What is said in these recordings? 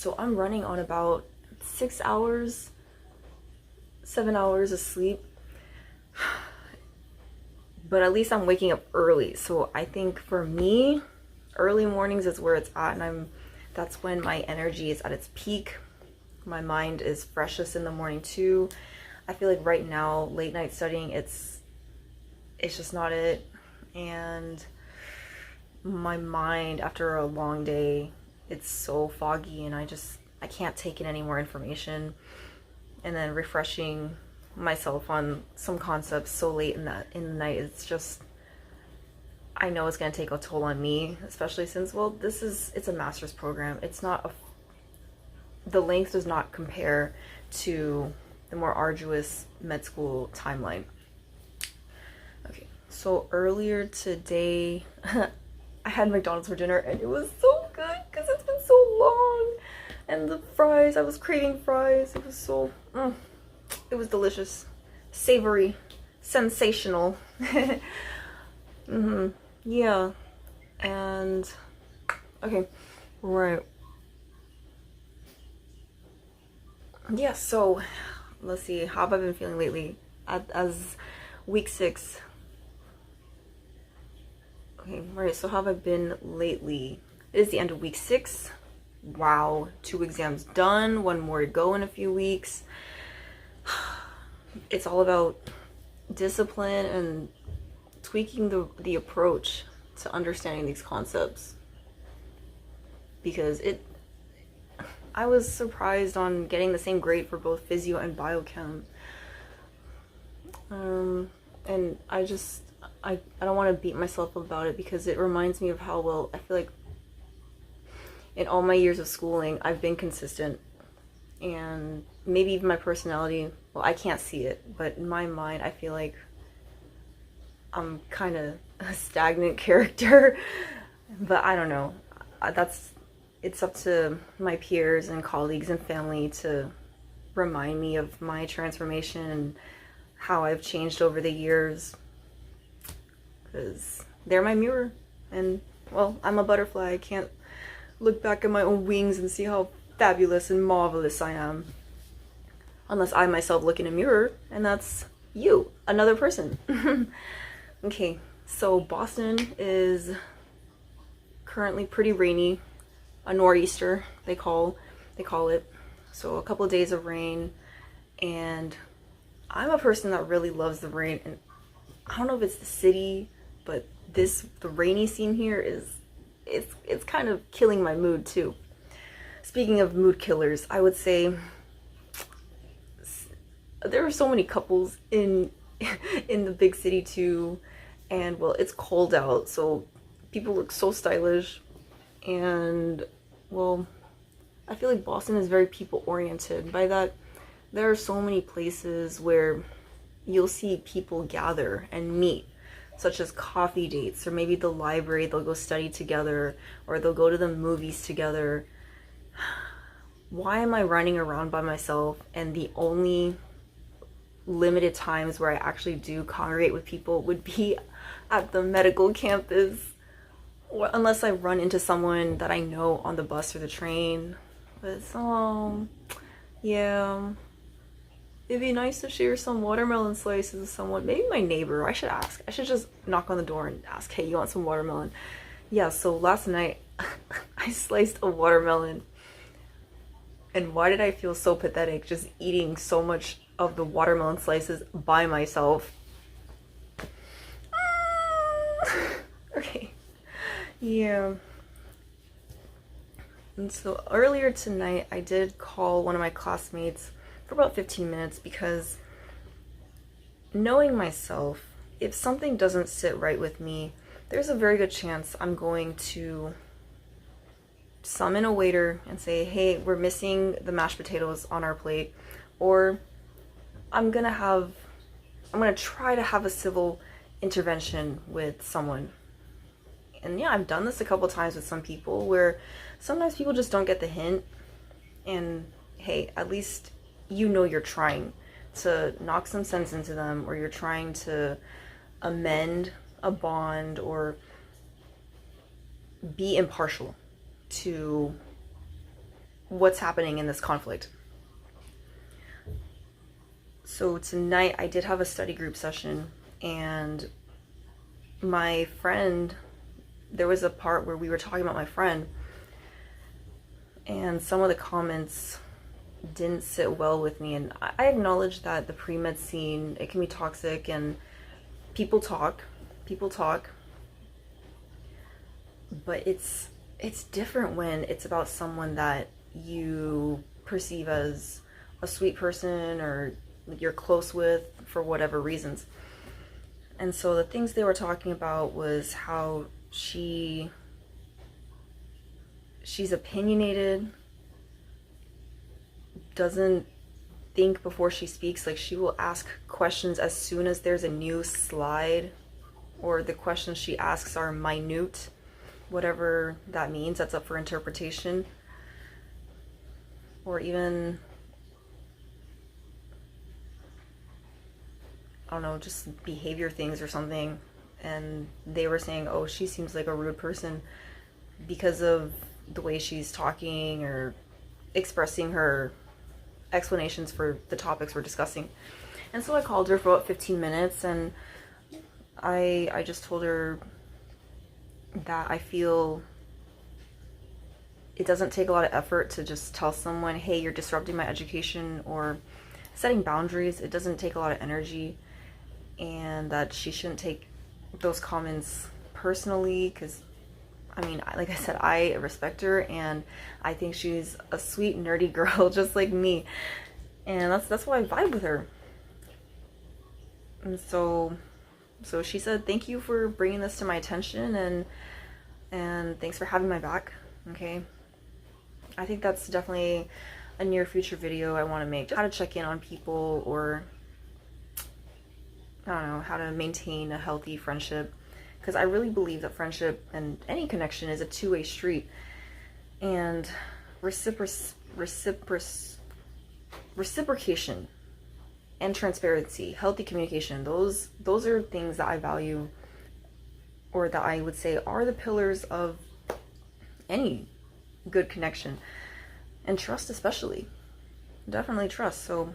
So I'm running on about 6 hours, 7 hours of sleep. But at least I'm waking up early. So I think for me, early mornings is where it's at, and that's when my energy is at its peak. My mind is freshest in the morning too. I feel like right now, late night studying, it's just not it. And my mind after a long day, it's so foggy, and I can't take in any more information. And then refreshing myself on some concepts so late in the night, it's just, I know it's going to take a toll on me, especially since, well, it's a master's program. It's not the length does not compare to the more arduous med school timeline. Okay, so earlier today I had McDonald's for dinner, and it was so good because it's been so long. And the fries, I was craving fries. It was so, it was delicious, savory, sensational. Yeah, and okay, right. Yeah, so let's see, how have I been feeling lately? As week 6. Okay, right, so how have I been lately? It is the end of week 6. Wow, 2 exams done, 1 more to go in a few weeks. It's all about discipline and tweaking the approach to understanding these concepts, because I was surprised on getting the same grade for both physio and biochem. And I don't want to beat myself up about it, because it reminds me of how well I feel like in all my years of schooling I've been consistent, and maybe even my personality, well, I can't see it, but in my mind I feel like I'm kind of a stagnant character. But I don't know, it's up to my peers and colleagues and family to remind me of my transformation and how I've changed over the years, because they're my mirror. And well, I'm a butterfly. I can't look back at my own wings and see how fabulous and marvelous I am unless I myself look in a mirror, and that's you, another person. Okay, so Boston is currently pretty rainy, a nor'easter they call it. So a couple of days of rain, and I'm a person that really loves the rain, and I don't know if it's the city, but the rainy scene here it's kind of killing my mood too. Speaking of mood killers, I would say there are so many couples in the big city too, and well, it's cold out, so people look so stylish. And well, I feel like Boston is very people oriented. By that, there are so many places where you'll see people gather and meet, such as coffee dates, or maybe the library, they'll go study together, or they'll go to the movies together. Why am I running around by myself, and the only limited times where I actually do congregate with people would be at the medical campus, or unless I run into someone that I know on the bus or the train. But yeah, it'd be nice to share some watermelon slices with someone, maybe my neighbor. I should just knock on the door and ask, hey, you want some watermelon? Yeah, so last night I sliced a watermelon, and why did I feel so pathetic just eating so much of the watermelon slices by myself? Okay, yeah. And so earlier tonight I did call one of my classmates for about 15 minutes, because knowing myself, if something doesn't sit right with me, there's a very good chance I'm going to summon a waiter and say, hey, we're missing the mashed potatoes on our plate, or I'm gonna try to have a civil intervention with someone. And yeah, I've done this a couple times with some people, where sometimes people just don't get the hint, and hey, at least you know you're trying to knock some sense into them, or you're trying to amend a bond, or be impartial to what's happening in this conflict. So tonight I did have a study group session, and my friend, there was a part where we were talking about my friend, and some of the comments didn't sit well with me. And I acknowledge that the pre-med scene, it can be toxic, and people talk, but it's different when it's about someone that you perceive as a sweet person or you're close with for whatever reasons. And so the things they were talking about was how she's opinionated, doesn't think before she speaks. Like, she will ask questions as soon as there's a new slide, or the questions she asks are minute, whatever that means. That's up for interpretation. Or even, I don't know, just behavior things or something. And they were saying, oh, she seems like a rude person because of the way she's talking or expressing her explanations for the topics we're discussing. And so I called her for about 15 minutes, and I just told her that I feel it doesn't take a lot of effort to just tell someone, hey, you're disrupting my education, or setting boundaries. It doesn't take a lot of energy, and that she shouldn't take those comments personally, because I mean, like I said, I respect her, and I think she's a sweet, nerdy girl just like me, and that's why I vibe with her. And so she said, thank you for bringing this to my attention, and thanks for having my back. Okay, I think that's definitely a near future video I want to make, how to check in on people, or I don't know, how to maintain a healthy friendship. Because I really believe that friendship and any connection is a two-way street. And reciprocation and transparency, healthy communication, those are things that I value, or that I would say are the pillars of any good connection. And trust especially. Definitely trust. So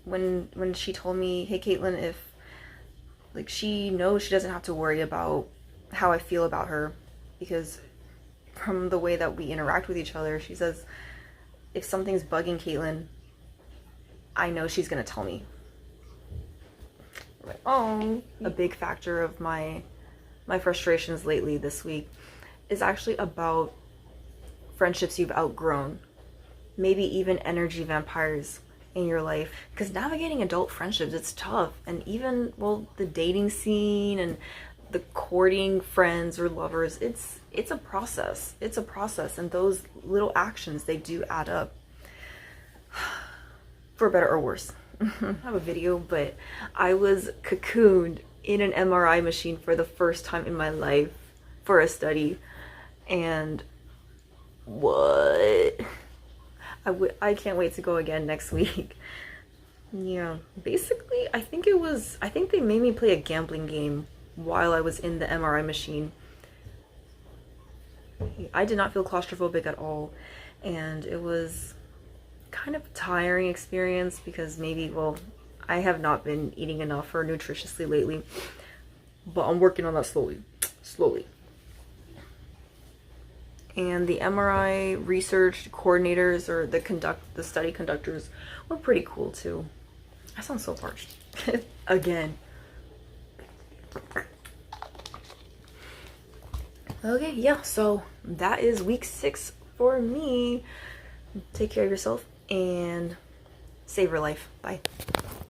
when she told me, hey Caitlin, if like, she knows she doesn't have to worry about how I feel about her, because from the way that we interact with each other, she says, if something's bugging Caitlin, I know she's gonna tell me. Like, oh, a big factor of my frustrations lately this week is actually about friendships you've outgrown, maybe even energy vampires in your life, because navigating adult friendships, it's tough. And even, well, the dating scene and the courting friends or lovers, it's a process. It's a process, and those little actions, they do add up, for better or worse. I have a video, but I was cocooned in an MRI machine for the first time in my life for a study, and what? I can't wait to go again next week. Yeah, basically, I think they made me play a gambling game while I was in the MRI machine. I did not feel claustrophobic at all, and it was kind of a tiring experience because maybe, well, I have not been eating enough or nutritiously lately, but I'm working on that slowly. And the MRI research coordinators, or the study conductors, were pretty cool too. I sound so parched. Again. Okay, yeah, so that is week 6 for me. Take care of yourself and save your life. Bye.